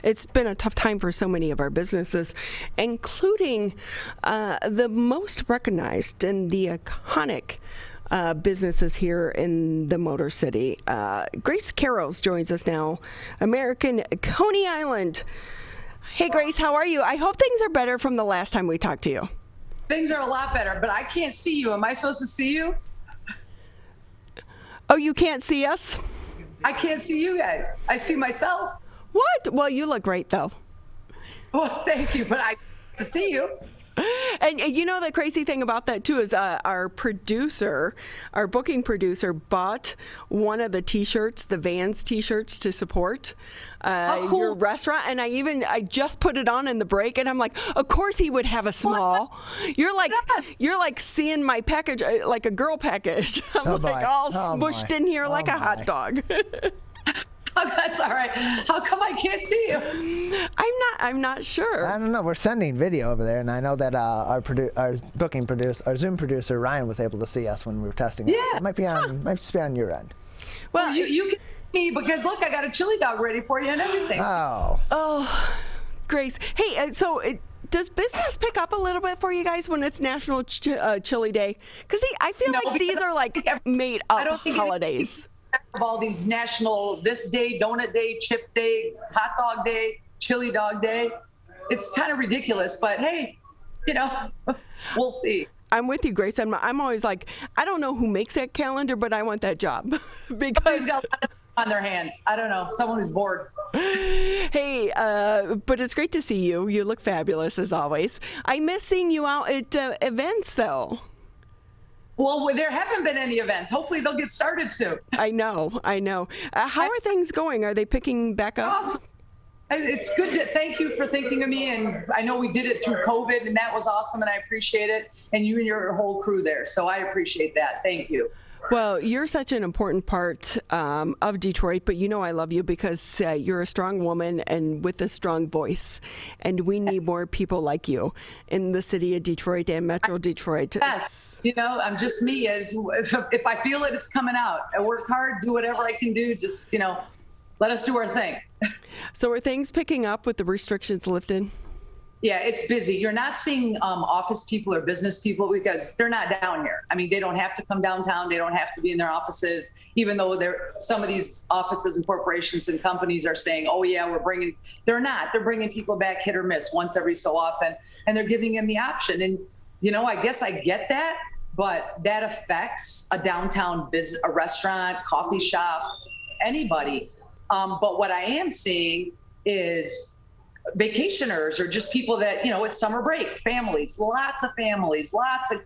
It's been a tough time for so many of our businesses, including the most recognized and the iconic businesses here in the Motor City. Grace Keros joins us now, American Coney Island. Hey, Grace, how are you? I hope things are better from the last time we talked to you. Things are a lot better, but I can't see you. Am I supposed to see you? Oh, you can't see us? I can't see you guys. I see myself. What? Well, you look great, though. Well, thank you, but I to see you. And you know the crazy thing about that too is our booking producer, bought one of the T-shirts, the Vans T-shirts, to support cool. your restaurant. And I just put it on in the break, and I'm like, of course he would have a small. You're like seeing my package like a girl package. I'm like all smushed in here like a hot dog. Oh, that's all right. How come I can't see you? I'm not sure. I don't know. We're sending video over there, and I know that our Zoom producer Ryan was able to see us when we were testing. Yeah. So it might just be on your end. Well, you can see me because look, I got a chili dog ready for you and everything. Oh, Grace. Hey, does business pick up a little bit for you guys when it's National Chili Day? Because I feel like these are like made up holidays. Of all these national, this day, donut day, chip day, hot dog day, chili dog day. It's kind of ridiculous, but hey, we'll see. I'm with you, Grace. I'm always like, I don't know who makes that calendar, but I want that job. Because got a lot on their hands. I don't know, someone who's bored. Hey, but it's great to see you. You look fabulous as always. I miss seeing you out at events, though. Well, there haven't been any events. Hopefully they'll get started soon. I know. How are things going? Are they picking back up? Awesome. It's good to thank you for thinking of me. And I know we did it through COVID, and that was awesome, and I appreciate it. And you and your whole crew there. So I appreciate that. Thank you. Well, you're such an important part of Detroit, but I love you because you're a strong woman and with a strong voice. And we need more people like you in the city of Detroit and Metro Detroit. Yes, I'm just me. If I feel it, it's coming out. I work hard, do whatever I can do. Just, let us do our thing. So are things picking up with the restrictions lifted? Yeah, it's busy. You're not seeing office people or business people because they're not down here. I mean, they don't have to come downtown. They don't have to be in their offices, even though some of these offices and corporations and companies are saying, oh, yeah, they're not. They're bringing people back hit or miss once every so often, and they're giving them the option. And, I guess I get that, but that affects a downtown business, a restaurant, coffee shop, anybody. But what I am seeing is vacationers or just people that, it's summer break, families, lots of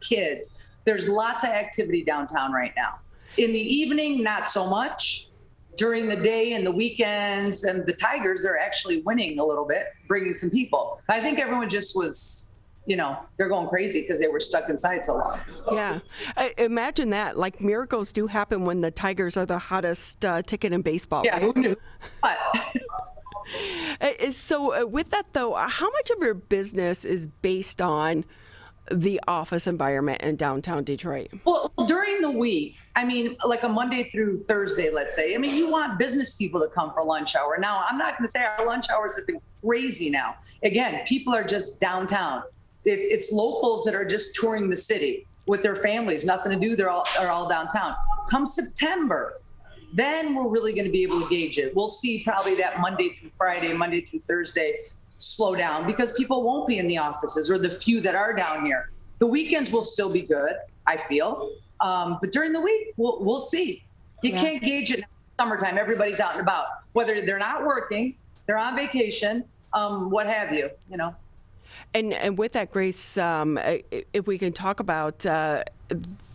kids. There's lots of activity downtown right now. In the evening, not so much. During the day and the weekends, and the Tigers are actually winning a little bit, bringing some people. I think everyone just was, they're going crazy because they were stuck inside so long. Yeah. Imagine that. Like, miracles do happen when the Tigers are the hottest ticket in baseball. Yeah, right? who knew? But So with that, though, how much of your business is based on the office environment in downtown Detroit? Well, during the week, like a Monday through Thursday, let's say, you want business people to come for lunch hour. Now, I'm not going to say our lunch hours have been crazy now. Again, people are just downtown. It's locals that are just touring the city with their families, nothing to do. They're all downtown. Come September, then we're really going to be able to gauge it. We'll see probably that Monday through Friday, Monday through Thursday slow down because people won't be in the offices, or the few that are down here. The weekends will still be good, I feel. But during the week, we'll see. You can't gauge it in summertime. Everybody's out and about, whether they're not working, they're on vacation, what have you, And with that, Grace, if we can talk about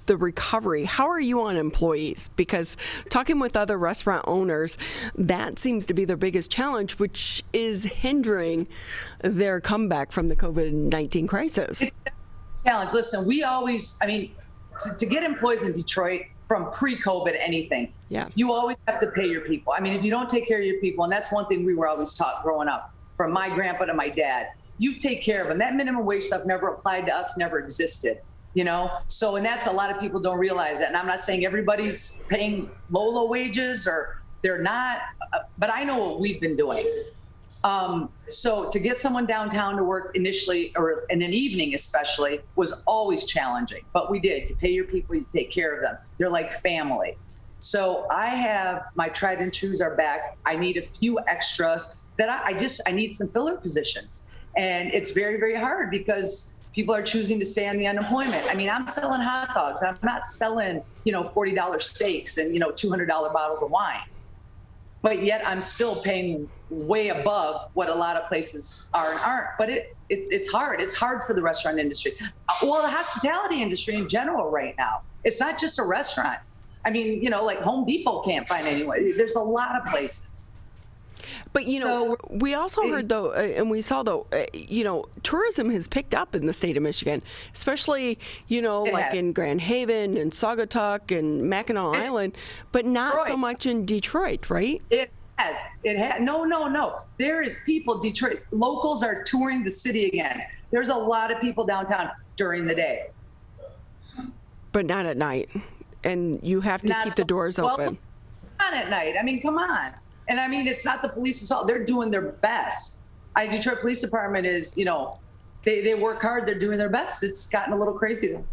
the recovery, how are you on employees? Because talking with other restaurant owners, that seems to be their biggest challenge, which is hindering their comeback from the COVID-19 crisis. It's a challenge. Listen, we always, to get employees in Detroit from pre-COVID anything, you always have to pay your people. If you don't take care of your people, and that's one thing we were always taught growing up, from my grandpa to my dad, you take care of them. That minimum wage stuff never applied to us, never existed. So, and that's a lot of people don't realize that. And I'm not saying everybody's paying low wages or they're not, but I know what we've been doing. So to get someone downtown to work initially, or in an evening especially, was always challenging. But we did. You pay your people, you take care of them. They're like family. So I have my tried and trues are back. I need a few extra that I need some filler positions. And it's very, very hard because people are choosing to stay on the unemployment. I mean, I'm selling hot dogs. I'm not selling, $40 steaks and, $200 bottles of wine. But yet I'm still paying way above what a lot of places are and aren't. But it's hard. It's hard for the restaurant industry. Well, the hospitality industry in general right now. It's not just a restaurant. I mean, like Home Depot can't find anyone. There's a lot of places. But, we also heard, though, and we saw, though, tourism has picked up in the state of Michigan, especially, like in Grand Haven and Saugatuck and Mackinac Island, but not so much in Detroit, right? It has. No. There is people, Detroit, locals are touring the city again. There's a lot of people downtown during the day. But not at night. And you have to keep the doors open. Not at night. I mean, come on. And I mean, it's not the police assault. They're doing their best. Detroit Police Department is, they work hard. They're doing their best. It's gotten a little crazy though.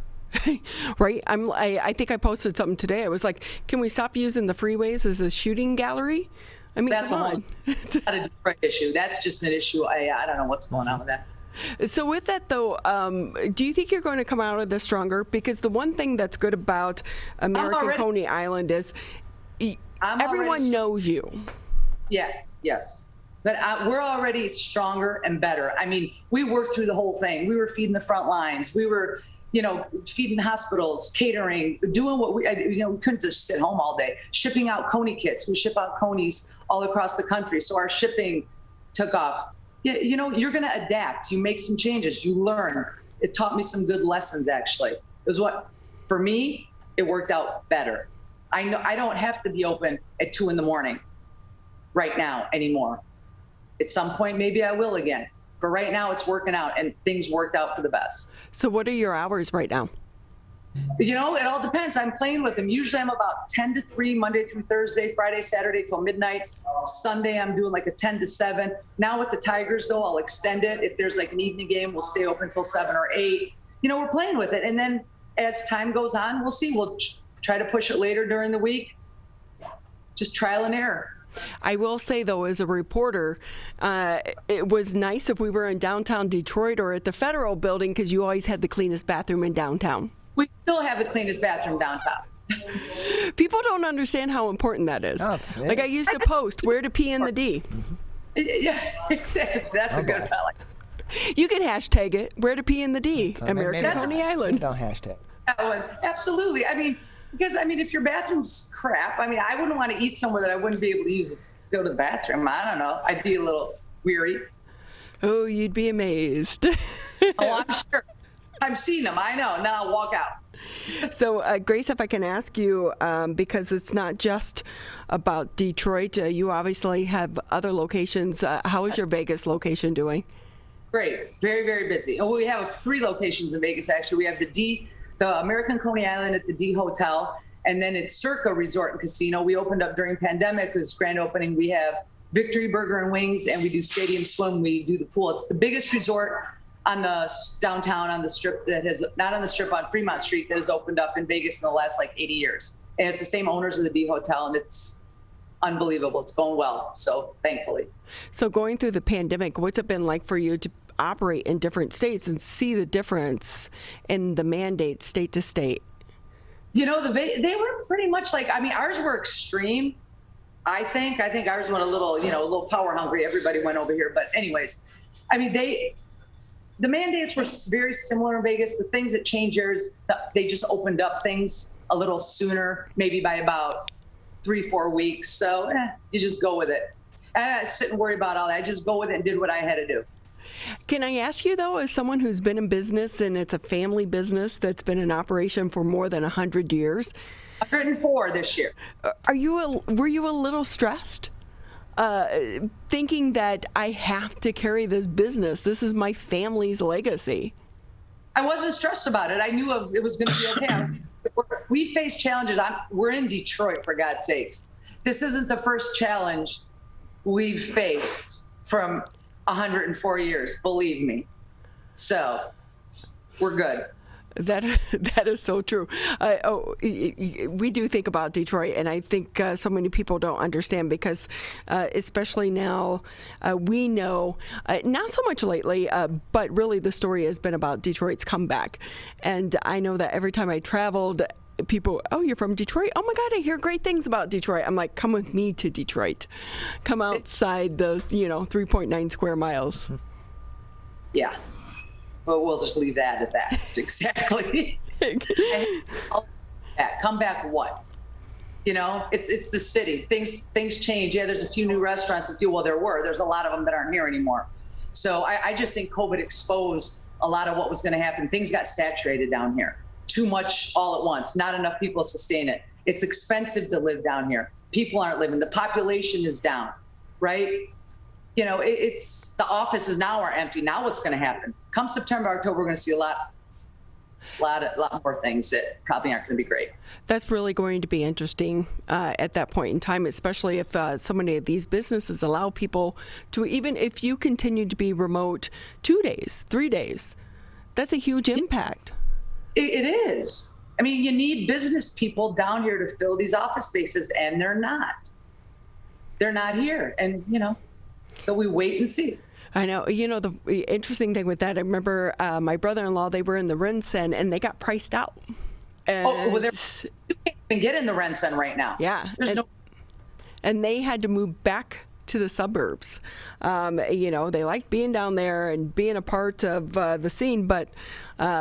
Right. I think I posted something today. I was like, can we stop using the freeways as a shooting gallery? I mean, that's come on. It's not a Detroit issue. That's just an issue. I don't know what's going on with that. So with that, though, do you think you're going to come out of this stronger? Because the one thing that's good about American Coney Island is everyone knows you. Yeah, yes. But we're already stronger and better. I mean, we worked through the whole thing. We were feeding the front lines. We were, feeding hospitals, catering, doing what we couldn't just sit home all day. Shipping out Coney kits. We ship out Conies all across the country. So our shipping took off. You're going to adapt. You make some changes. You learn. It taught me some good lessons, actually. It was for me, it worked out better. I know I don't have to be open at 2 a.m. right now anymore. At some point, maybe I will again. But right now it's working out and things worked out for the best. So what are your hours right now? It all depends. I'm playing with them. Usually I'm about 10 to 3, Monday through Thursday, Friday, Saturday till midnight. Sunday, I'm doing like a 10 to 7. Now with the Tigers, though, I'll extend it. If there's like an evening game, we'll stay open till 7 or 8. We're playing with it. And then as time goes on, we'll see. We'll try to push it later during the week. Just trial and error. I will say, though, as a reporter, it was nice if we were in downtown Detroit or at the Federal Building because you always had the cleanest bathroom in downtown. We still have the cleanest bathroom downtown. People don't understand how important that is. Like I used to post, where to pee in the D. Yeah, exactly. That's a good one. You can hashtag it, where to pee in the D, American Coney Island. Don't hashtag. That one. Absolutely. Because if your bathroom's crap, I wouldn't want to eat somewhere that I wouldn't be able to go to the bathroom. I don't know. I'd be a little weary. Oh, you'd be amazed. Oh, I'm sure. I've seen them. I know. And then I'll walk out. So, Grace, if I can ask you, because it's not just about Detroit, you obviously have other locations. How is your Vegas location doing? Great. Very, very busy. We have 3 locations in Vegas, actually. We have the American Coney Island at the D Hotel, and then it's Circa Resort and Casino. We opened up during pandemic. It was grand opening. We have Victory Burger and Wings, and we do Stadium Swim. We do the pool. It's the biggest resort on the downtown on the strip that has, not on the strip, on Fremont Street, that has opened up in Vegas in the last 80 years. And it's the same owners of the D Hotel, and it's unbelievable. It's going well, so thankfully. So going through the pandemic, what's it been like for you to operate in different states and see the difference in the mandates state to state? They were pretty much ours were extreme. I think ours went a little power hungry. Everybody went over here. But anyways, the mandates were very similar in Vegas. The things that changed yours, they just opened up things a little sooner, maybe by about 3-4 weeks. So you just go with it. I didn't sit and worry about all that. I just go with it and did what I had to do. Can I ask you, though, as someone who's been in business, and it's a family business that's been in operation for more than 100 years. 104 this year. Were you a little stressed? Thinking that I have to carry this business. This is my family's legacy. I wasn't stressed about it. I knew it was going to be okay. We face challenges. We're in Detroit, for God's sakes. This isn't the first challenge we've faced from 104 years, believe me. So we're good. That is so true. We do think about Detroit, and I think so many people don't understand because, especially now, we know not so much lately, but really the story has been about Detroit's comeback. And I know that every time I traveled, people, oh, you're from Detroit? Oh my God, I hear great things about Detroit. I'm like, come with me to Detroit. Come outside those, 3.9 square miles. Yeah. But we'll just leave that at that. Exactly. Come back what? It's the city. Things change. Yeah, there's a few new restaurants. There's a lot of them that aren't here anymore. So I just think COVID exposed a lot of what was going to happen. Things got saturated down here. Too much all at once. Not enough people sustain it. It's expensive to live down here. People aren't living. The population is down, right? It's the offices now are empty. Now what's going to happen? Come September, October, we're going to see a lot more things that probably aren't going to be great. That's really going to be interesting at that point in time, especially if so many of these businesses allow people to, even if you continue to be remote 2 days, 3 days, that's a huge impact. It is. I mean, you need business people down here to fill these office spaces, and they're not. They're not here. And, so we wait and see. I know. The interesting thing with that, I remember my brother-in-law, they were in the RenCen and they got priced out. And you can't even get in the RenCen right now. Yeah. And they had to move back to the suburbs. They liked being down there and being a part of the scene, but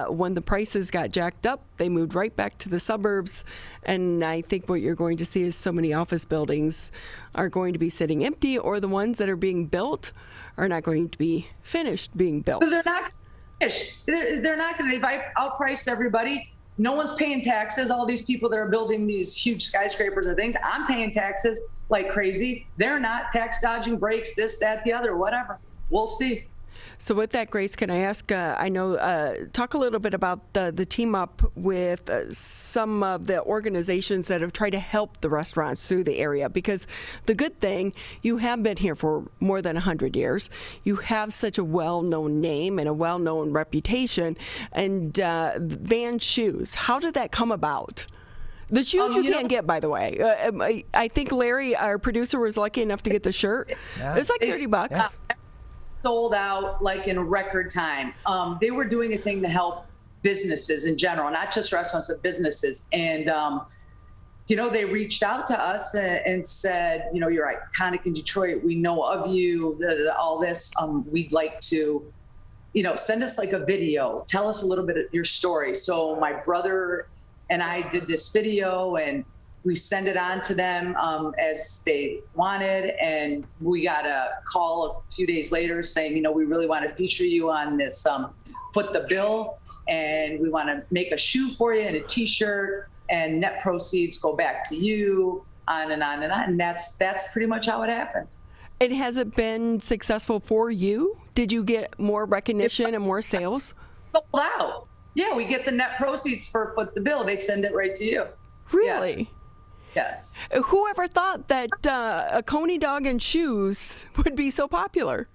when the prices got jacked up, they moved right back to the suburbs. And I think what you're going to see is so many office buildings are going to be sitting empty, or the ones that are being built are not going to be finished being built. But they're not finished. They're not going to. They've outpriced everybody. No one's paying taxes. All these people that are building these huge skyscrapers and things, I'm paying taxes like crazy. They're not. Tax dodging breaks, this, that, the other, whatever. We'll see. So with that, Grace, can I ask, talk a little bit about the team up with some of the organizations that have tried to help the restaurants through the area? Because the good thing, you have been here for more than 100 years. You have such a well-known name and a well-known reputation. And Van Shoes, how did that come about? The shoes you can't get, by the way. I think Larry, our producer, was lucky enough to get the shirt. Yeah. It's like $30. Yeah. Sold out like in record time. They were doing a thing to help businesses in general, not just restaurants, but businesses. And, they reached out to us and said, you're iconic in Detroit. We know of you, all this. We'd like to, send us like a video. Tell us a little bit of your story. So my brother and I did this video, and we send it on to them as they wanted, and we got a call a few days later saying, we really want to feature you on this Foot the Bill, and we want to make a shoe for you and a T-shirt, and net proceeds go back to you, on and on and on. And that's pretty much how it happened. And has it been successful for you? Did you get more recognition and more sales? Sold out. Yeah, we get the net proceeds for Foot the Bill. They send it right to you. Really? Yes. Whoever thought that a Coney dog and shoes would be so popular?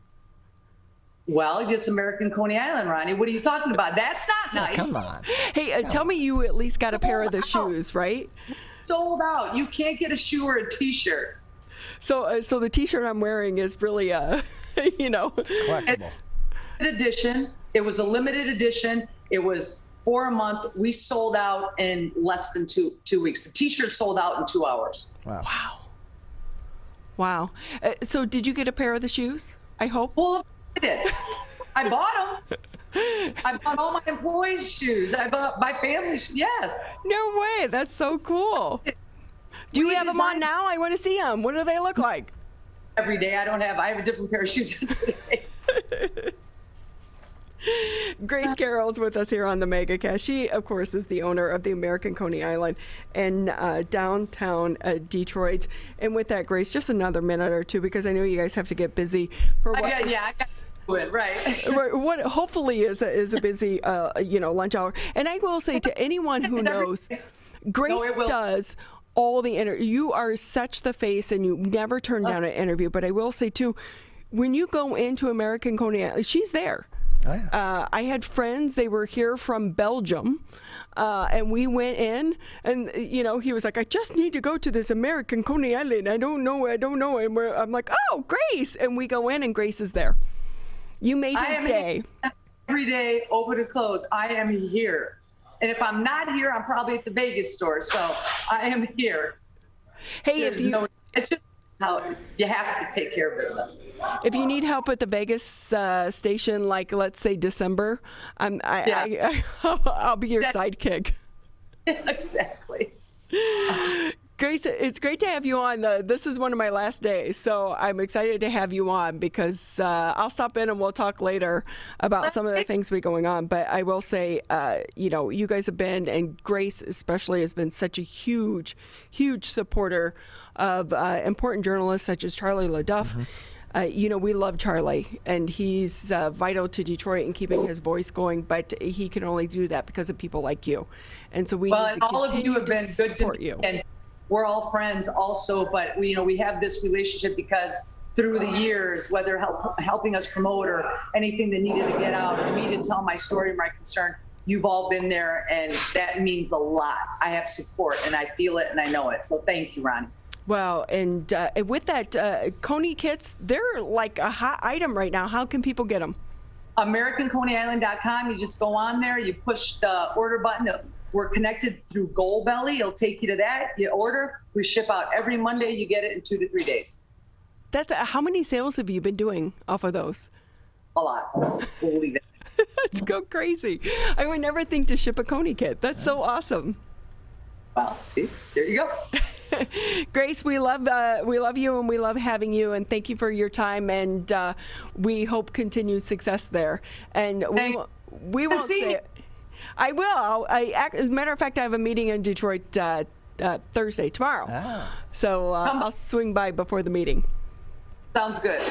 Well, it's American Coney Island, Ronnie. What are you talking about? That's not nice. Come on. Hey, tell me you at least got a pair of the shoes, right? Sold out. You can't get a shoe or a T-shirt. So the T-shirt I'm wearing is really, collectible. Edition. It was a limited edition. It was for a month. We sold out in less than two weeks. The T-shirt sold out in 2 hours. Wow. So did you get a pair of the shoes? I hope. Well, I did. I bought them. I bought all my employees' shoes. I bought my family's shoes. Yes. No way. That's so cool. Do you have them on now? I want to see them. What do they look like? Every day. I have a different pair of shoes today. Grace Keros with us here on the MegaCast. She, of course, is the owner of the American Coney Island in downtown Detroit. And with that, Grace, just another minute or two, because I know you guys have to get busy for what. I got to do it, right. What hopefully is a busy, lunch hour. And I will say to anyone who knows, Grace does all the you are such the face, and you never turn down an interview. But I will say too, when you go into American Coney Island, she's there. Oh, yeah. I had friends, they were here from Belgium, and we went in, and, he was like, I just need to go to this American Coney Island. I don't know. And I'm like, oh, Grace. And we go in, and Grace is there. You made his day. Every day, open and close. I am here. And if I'm not here, I'm probably at the Vegas store. So I am here. Hey, it's just how you have to take care of business. If you need help at the Vegas station, like let's say December, I'll be your sidekick. Exactly. Grace, it's great to have you on. This is one of my last days, so I'm excited to have you on because I'll stop in and we'll talk later about some of the things we going on. But I will say, you guys have been, and Grace especially has been such a huge, huge supporter of important journalists such as Charlie LaDuff. We love Charlie, and he's vital to Detroit and keeping his voice going, but he can only do that because of people like you. And so we need to all of you have been good to you. And we're all friends also, but we have this relationship because through the years, whether helping us promote or anything that needed to get out, or me to tell my story, my concern, you've all been there, and that means a lot. I have support, and I feel it, and I know it. So thank you, Ronnie. Wow, and with that, Coney kits, they're like a hot item right now. How can people get them? AmericanConeyIsland.com. You just go on there, you push the order button. We're connected through Goldbelly. It'll take you to that. You order. We ship out every Monday. You get it in 2 to 3 days. That's how many sales have you been doing off of those? A lot. Believe it. Let's go crazy. I would never think to ship a Coney kit. That's so awesome. Well, see, there you go. Grace, we love you, and we love having you, and thank you for your time, and we hope continued success there. And we won't say it. I will. As a matter of fact, I have a meeting in Detroit tomorrow. So I'll swing by before the meeting. Sounds good.